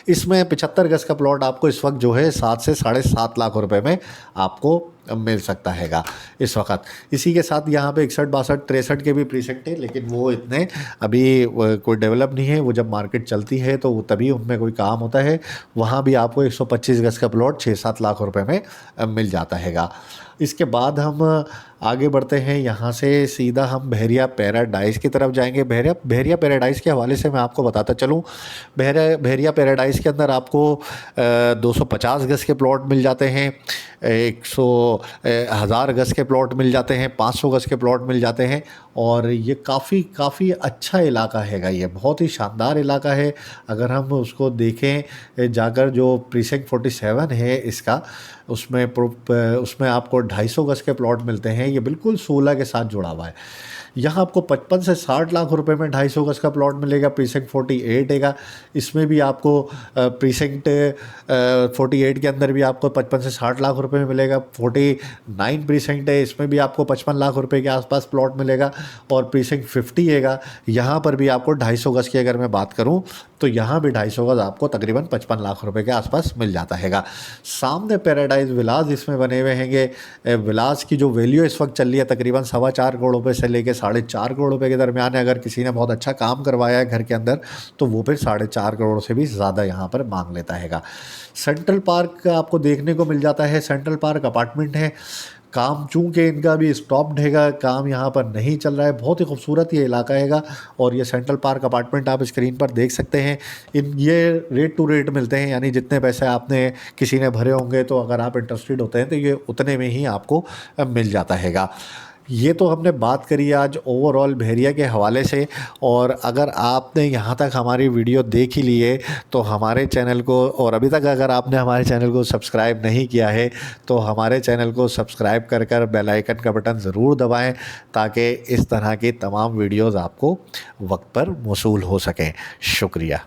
इसमें 75 गज़ का प्लॉट आपको इस वक्त जो है 7 से 7.5 लाख रुपए में आपको मिल सकता हैगा इस वक्त। इसी के साथ यहाँ पे 61, 62, 63 के भी प्रीसिंक्ट है, लेकिन वो इतने अभी कोई डेवलप नहीं है। वो जब मार्केट चलती है तो तभी उनमें कोई काम होता है। वहाँ भी आपको 125 गज़ का प्लॉट 6-7 लाख रुपए में मिल जाता हैगा। इसके बाद हम आगे बढ़ते हैं, यहाँ से सीधा हम बहरिया पैराडाइज़ की तरफ जाएंगे। बहरिया पैराडाइज़ के हवाले से मैं आपको बताता चलूँ, बहरिया पैराडाइज़ के अंदर आपको 250 गज़ के प्लॉट मिल जाते हैं, 1000 गज़ के प्लॉट मिल जाते हैं, 500 गज़ के प्लॉट मिल जाते हैं। और ये काफ़ी अच्छा इलाका हैगा, ये बहुत ही शानदार इलाका है। अगर हम उसको देखें जाकर, जो प्रीसिंक्ट 47 है इसका, उसमें आपको 250 गज़ के प्लॉट मिलते हैं। ये बिल्कुल 16 के साथ जुड़ा हुआ है। यहाँ आपको 55 से 60 लाख रुपए में 250 गज़ का प्लॉट मिलेगा। प्रीसिंक्ट 48 हैगा, इसमें भी आपको प्रीसिंक्ट 48 के अंदर भी आपको 55 से 60 लाख रुपए में मिलेगा। 49 प्रीसिंक्ट है, इसमें भी आपको 55 लाख रुपए के आसपास प्लॉट मिलेगा। और प्रीसिंक्ट 50 हैगा, यहाँ पर भी आपको 250 गज़ की अगर मैं बात करूँ तो यहाँ भी 250 गज़ आपको तकरीबन 55 लाख रुपए के आसपास मिल जाता हैगा। सामने पैराडाइज विलास इसमें बने हुए हैंगे। विलास की जो वैल्यू इस वक्त चल रही है तकरीबन 4.25 करोड़ रुपए से लेकर 4.5 करोड़ रुपए के दरमियान है। अगर किसी ने बहुत अच्छा काम करवाया है घर के अंदर तो वो फिर 4.5 करोड़ से भी ज़्यादा यहाँ पर मांग लेता हैगा। सेंट्रल पार्क आपको देखने को मिल जाता है। सेंट्रल पार्क अपार्टमेंट है, काम चूँकि इनका भी स्टॉप्ड हैगा, काम यहाँ पर नहीं चल रहा है। बहुत ही खूबसूरत ये इलाका हैगा। और ये सेंट्रल पार्क अपार्टमेंट आप स्क्रीन पर देख सकते हैं। ये रेट टू रेट मिलते हैं, यानी जितने पैसे आपने किसी ने भरे होंगे तो अगर आप इंटरेस्टेड होते हैं तो ये उतने में ही आपको मिल जाता हैगा। ये तो हमने बात करी आज ओवरऑल बहरिया के हवाले से। और अगर आपने यहाँ तक हमारी वीडियो देख ही ली है तो हमारे चैनल को, और अभी तक अगर आपने हमारे चैनल को सब्सक्राइब नहीं किया है तो हमारे चैनल को सब्सक्राइब कर बेल आइकन का बटन ज़रूर दबाएं, ताकि इस तरह की तमाम वीडियोज़ आपको वक्त पर मौसूल हो सकें। शुक्रिया।